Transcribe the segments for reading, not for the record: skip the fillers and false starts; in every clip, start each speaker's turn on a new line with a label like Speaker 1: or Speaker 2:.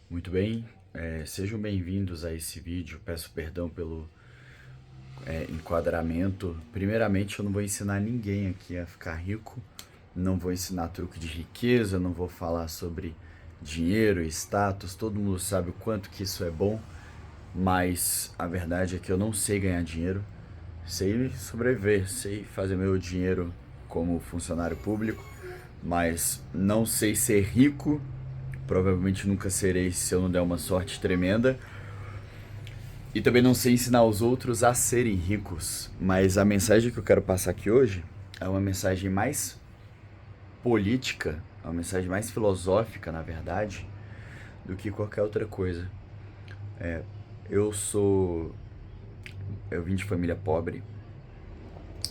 Speaker 1: Muito bem, sejam bem-vindos a esse vídeo. Peço perdão pelo enquadramento. Primeiramente, eu não vou ensinar ninguém aqui a ficar rico, não vou ensinar truque de riqueza, não vou falar sobre dinheiro e status. Todo mundo sabe o quanto que isso é bom, mas a verdade é que eu não sei ganhar dinheiro, sei sobreviver, sei fazer meu dinheiro como funcionário público, mas não sei ser rico. Provavelmente nunca serei se eu não der uma sorte tremenda. E também não sei ensinar os outros a serem ricos. Mas a mensagem que eu quero passar aqui hoje é uma mensagem mais política, é uma mensagem mais filosófica, na verdade, do que qualquer outra coisa. Eu sou. Eu vim de família pobre.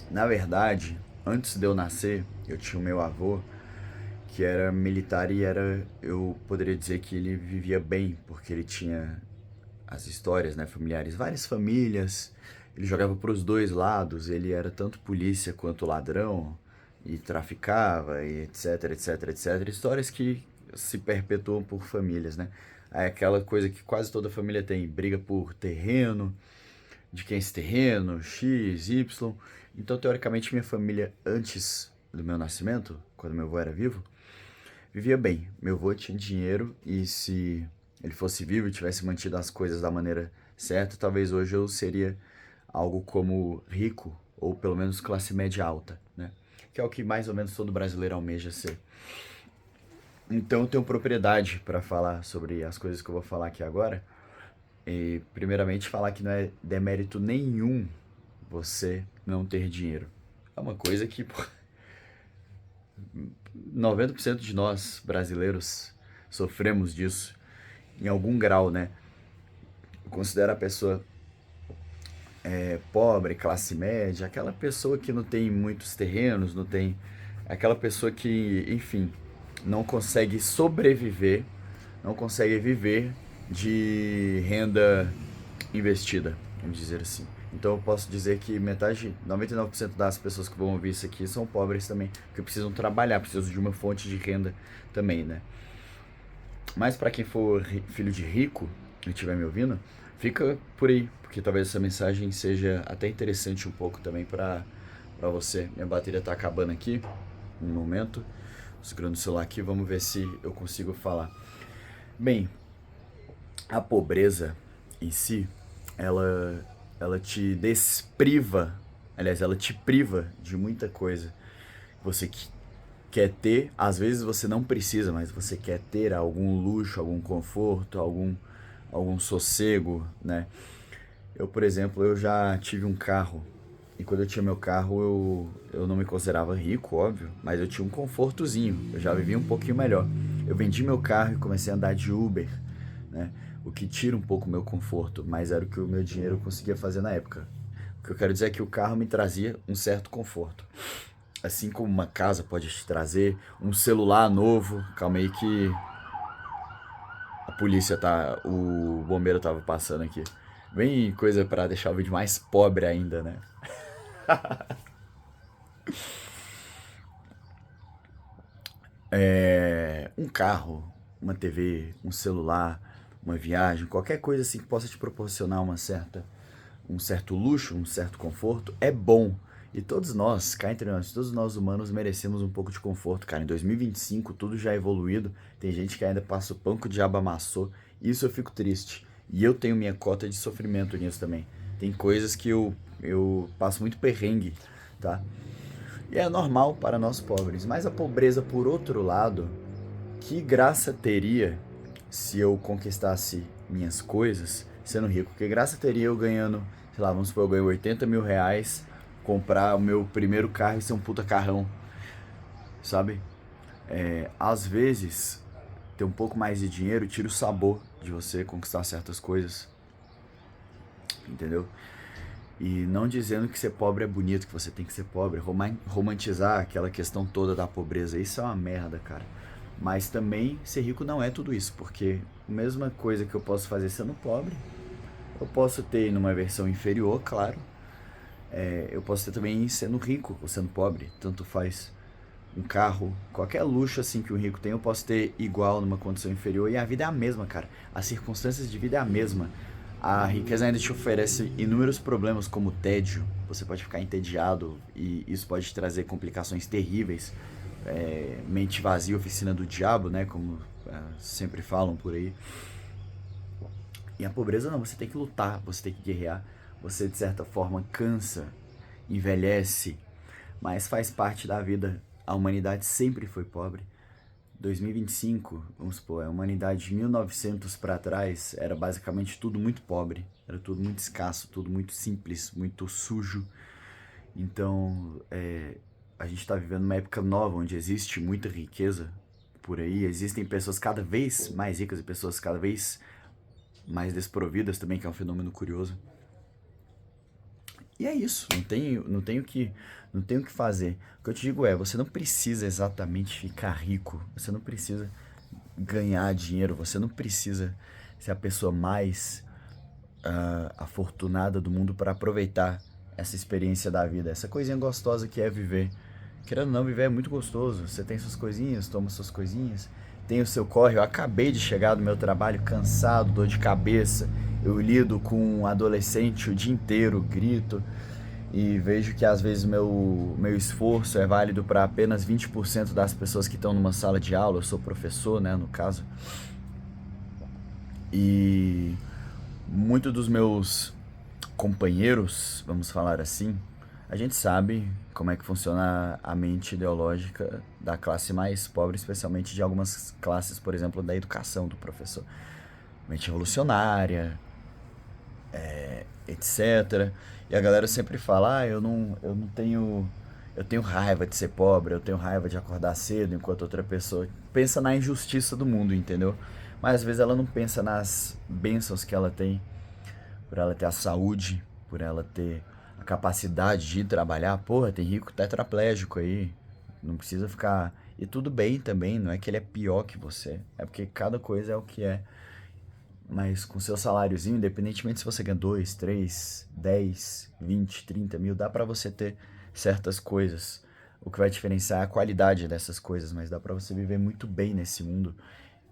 Speaker 1: Na verdade, antes de eu nascer, eu tinha o meu avô que era militar e eu poderia dizer que ele vivia bem, porque ele tinha as histórias, né, familiares, várias famílias. Ele jogava para os dois lados, ele era tanto polícia quanto ladrão e traficava e etc, etc, etc. Histórias que se perpetuam por famílias, né? É aquela coisa que quase toda família tem, briga por terreno, de quem é esse terreno, X, Y. Então, teoricamente, minha família antes do meu nascimento, quando meu avô era vivo, vivia bem. Meu avô tinha dinheiro e se ele fosse vivo e tivesse mantido as coisas da maneira certa, talvez hoje eu seria algo como rico, ou pelo menos classe média alta, né? Que é o que mais ou menos todo brasileiro almeja ser. Então eu tenho propriedade para falar sobre as coisas que eu vou falar aqui agora. E primeiramente falar que não é demérito nenhum você não ter dinheiro. É uma coisa que 90% de nós brasileiros sofremos disso em algum grau, né? Eu considero a pessoa pobre, classe média, aquela pessoa que não tem muitos terrenos, não tem. Aquela pessoa que, enfim, não consegue sobreviver, não consegue viver de renda investida, vamos dizer assim. Então eu posso dizer que metade, 99% das pessoas que vão ouvir isso aqui são pobres também, porque precisam trabalhar, precisam de uma fonte de renda também, né? Mas para quem for filho de rico e estiver me ouvindo, fica por aí, porque talvez essa mensagem seja até interessante um pouco também para você. Minha bateria tá acabando aqui, um momento. Segurando o celular aqui, vamos ver se eu consigo falar. Bem, a pobreza em si, ela te despriva, aliás, ela te priva de muita coisa. Você quer ter, às vezes você não precisa, mas você quer ter algum luxo, algum conforto, algum sossego, né? Eu, por exemplo, eu já tive um carro. E quando eu tinha meu carro, eu não me considerava rico, óbvio, mas eu tinha um confortozinho. Eu já vivia um pouquinho melhor. Eu vendi meu carro e comecei a andar de Uber, né? O que tira um pouco o meu conforto, mas era o que o meu dinheiro conseguia fazer na época. O que eu quero dizer é que o carro me trazia um certo conforto. Assim como uma casa pode te trazer, um celular novo. Calma aí que a polícia tá. O bombeiro tava passando aqui. Bem coisa pra deixar o vídeo mais pobre ainda, né? Um carro, uma TV, um celular, uma viagem, qualquer coisa assim que possa te proporcionar um certo luxo, um certo conforto, é bom. E todos nós, cá entre nós, todos nós humanos merecemos um pouco de conforto, cara. Em 2025, tudo já é evoluído, tem gente que ainda passa o pão que o diabo amassou, e isso eu fico triste. E eu tenho minha cota de sofrimento nisso também. Tem coisas que eu passo muito perrengue, tá? E é normal para nós pobres. Mas a pobreza, por outro lado, que graça teria se eu conquistasse minhas coisas sendo rico? Que graça teria eu ganhando, sei lá, vamos supor, eu ganho R$ 80.000, comprar o meu primeiro carro e ser um puta carrão, sabe? Às vezes, ter um pouco mais de dinheiro tira o sabor de você conquistar certas coisas, entendeu? E não dizendo que ser pobre é bonito, que você tem que ser pobre, romantizar aquela questão toda da pobreza, isso é uma merda, cara. Mas também ser rico não é tudo isso, porque a mesma coisa que eu posso fazer sendo pobre, eu posso ter numa versão inferior, claro. Eu posso ter também sendo rico ou sendo pobre, tanto faz. um carro, qualquer luxo assim que o rico tem, eu posso ter igual numa condição inferior e a vida é a mesma, cara. As circunstâncias de vida é a mesma. A riqueza ainda te oferece inúmeros problemas como tédio. Você pode ficar entediado e isso pode trazer complicações terríveis. Mente vazia, oficina do diabo, né? Como sempre falam por aí. E a pobreza não, você tem que lutar, você tem que guerrear. Você de certa forma cansa, envelhece, mas faz parte da vida. A humanidade sempre foi pobre. 2025, vamos supor, a humanidade de 1900 para trás era basicamente tudo muito pobre, era tudo muito escasso, tudo muito simples, muito sujo. Então, a gente está vivendo uma época nova onde existe muita riqueza por aí, existem pessoas cada vez mais ricas e pessoas cada vez mais desprovidas também, que é um fenômeno curioso. E é isso, não tenho o que fazer. O que eu te digo é, você não precisa exatamente ficar rico, você não precisa ganhar dinheiro, você não precisa ser a pessoa mais afortunada do mundo para aproveitar essa experiência da vida, essa coisinha gostosa que é viver. Querendo ou não, viver é muito gostoso. Você tem suas coisinhas, toma suas coisinhas, tem o seu corre. Eu acabei de chegar do meu trabalho cansado, dor de cabeça. Eu lido com um adolescente o dia inteiro, grito e vejo que às vezes meu esforço é válido para apenas 20% das pessoas que estão numa sala de aula. Eu sou professor, né, no caso. E muitos dos meus companheiros, vamos falar assim, a gente sabe como é que funciona a mente ideológica da classe mais pobre, especialmente de algumas classes, por exemplo, da educação do professor. Mente revolucionária, etc. E a galera sempre fala, eu não tenho. Eu tenho raiva de ser pobre, eu tenho raiva de acordar cedo, enquanto outra pessoa pensa na injustiça do mundo, entendeu? Mas às vezes ela não pensa nas bênçãos que ela tem, por ela ter a saúde, por ela ter a capacidade de ir trabalhar. Porra, tem rico tetraplégico aí, não precisa ficar. E tudo bem também, não é que ele é pior que você, é porque cada coisa é o que é. Mas com seu saláriozinho, independentemente se você ganha 2, 3, 10, 20, 30 mil, dá pra você ter certas coisas. O que vai diferenciar é a qualidade dessas coisas, mas dá pra você viver muito bem nesse mundo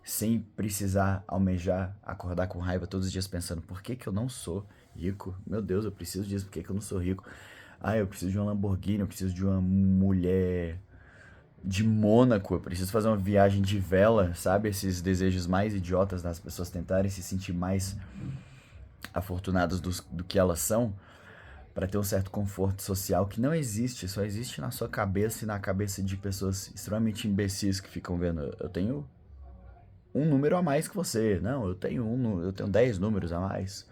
Speaker 1: sem precisar almejar, acordar com raiva todos os dias pensando, por que que eu não sou rico? Meu Deus, eu preciso disso, por que que eu não sou rico? Ah, eu preciso de uma Lamborghini, eu preciso de uma mulher de Mônaco, eu preciso fazer uma viagem de vela, sabe? Esses desejos mais idiotas das pessoas tentarem se sentir mais afortunadas do que elas são, para ter um certo conforto social que não existe, só existe na sua cabeça e na cabeça de pessoas extremamente imbecis que ficam vendo, eu tenho um número a mais que você, não, eu tenho 10 números a mais.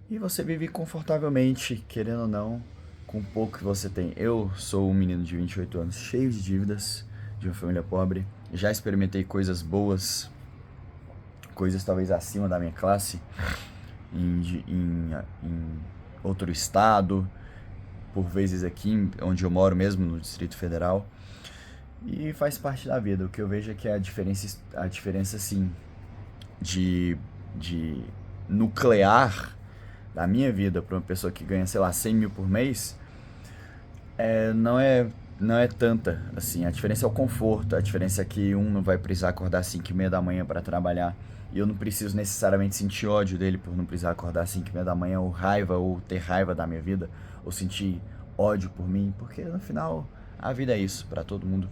Speaker 1: E você vive confortavelmente, querendo ou não, com o pouco que você tem. Eu sou um menino de 28 anos, cheio de dívidas, de uma família pobre. Já experimentei coisas boas, coisas talvez acima da minha classe, em outro estado, por vezes aqui onde eu moro mesmo, no Distrito Federal. E faz parte da vida. O que eu vejo é que a diferença sim, de, de nuclear da minha vida para uma pessoa que ganha, sei lá, 100 mil por mês, não não é tanta, assim, a diferença é o conforto, a diferença é que um não vai precisar acordar às 5 e meia da manhã para trabalhar, e eu não preciso necessariamente sentir ódio dele por não precisar acordar às 5 e meia da manhã, ou raiva, ou ter raiva da minha vida, ou sentir ódio por mim, porque no final a vida é isso, para todo mundo.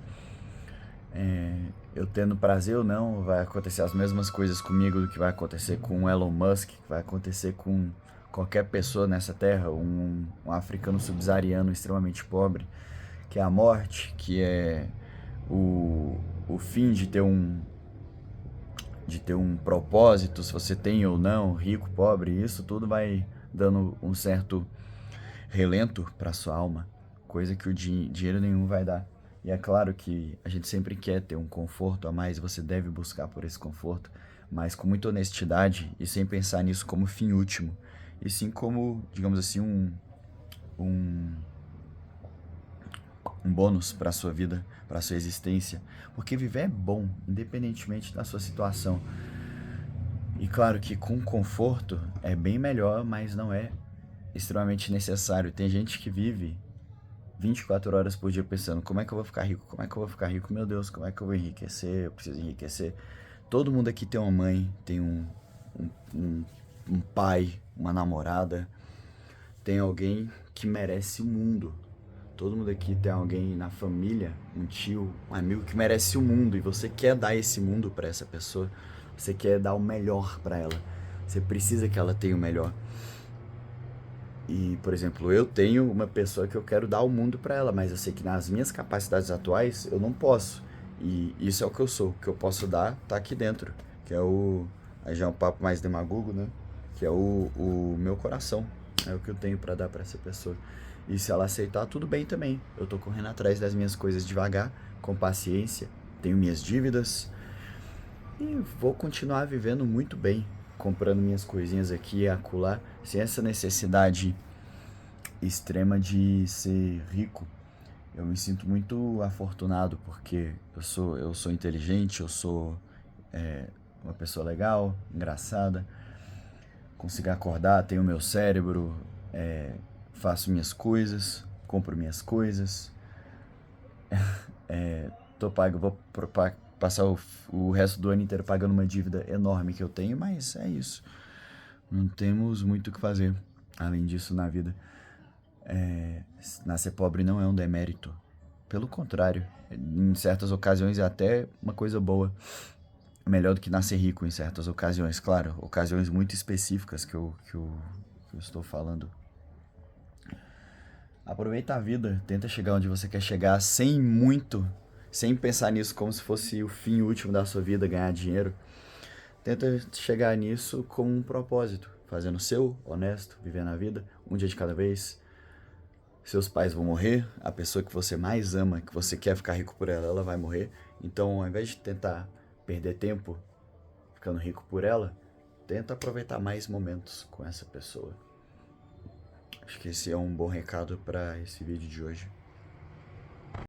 Speaker 1: Eu tendo prazer ou não, vai acontecer as mesmas coisas comigo do que vai acontecer com o Elon Musk, que vai acontecer com qualquer pessoa nessa terra, um africano subsaariano extremamente pobre, que é a morte, que é o fim de ter um propósito, se você tem ou não, rico, pobre, isso tudo vai dando um certo relento para sua alma, coisa que o dinheiro nenhum vai dar. E é claro que a gente sempre quer ter um conforto a mais, você deve buscar por esse conforto, mas com muita honestidade e sem pensar nisso como fim último, e sim como, digamos assim, um, um bônus para a sua vida, para a sua existência, porque viver é bom, independentemente da sua situação. E claro que com conforto é bem melhor, mas não é extremamente necessário. Tem gente que vive 24 horas por dia pensando, como é que eu vou ficar rico? Como é que eu vou ficar rico? Meu Deus, como é que eu vou enriquecer? Eu preciso enriquecer. Todo mundo aqui tem uma mãe, tem um, um, um pai, uma namorada, tem alguém que merece o mundo. Todo mundo aqui tem alguém na família, um tio, um amigo que merece o mundo e você quer dar esse mundo para essa pessoa. Você quer dar o melhor para ela. Você precisa que ela tenha o melhor. E, por exemplo, eu tenho uma pessoa que eu quero dar o mundo para ela, mas eu sei que nas minhas capacidades atuais eu não posso. E isso é o que eu sou. O que eu posso dar tá aqui dentro, que é o. Aí já é um papo mais demagogo, né? Que é o meu coração. É o que eu tenho para dar para essa pessoa. E se ela aceitar, tudo bem também. Eu tô correndo atrás das minhas coisas devagar, com paciência. Tenho minhas dívidas e vou continuar vivendo muito bem, comprando minhas coisinhas aqui e acolá, sem essa necessidade extrema de ser rico. Eu me sinto muito afortunado porque eu sou inteligente, eu sou uma pessoa legal, engraçada, consigo acordar, tenho meu cérebro, faço minhas coisas, compro minhas coisas, tô pago, passar o resto do ano inteiro pagando uma dívida enorme que eu tenho, mas é isso. Não temos muito o que fazer além disso na vida. Nascer pobre não é um demérito. Pelo contrário, em certas ocasiões é até uma coisa boa. Melhor do que nascer rico em certas ocasiões, claro. Ocasiões muito específicas que eu estou falando. Aproveita a vida, tenta chegar onde você quer chegar sem pensar nisso como se fosse o fim último da sua vida, ganhar dinheiro. Tenta chegar nisso com um propósito, fazendo o seu, honesto, vivendo a vida, um dia de cada vez. Seus pais vão morrer, a pessoa que você mais ama, que você quer ficar rico por ela, ela vai morrer. Então, ao invés de tentar perder tempo ficando rico por ela, tenta aproveitar mais momentos com essa pessoa. Acho que esse é um bom recado para esse vídeo de hoje.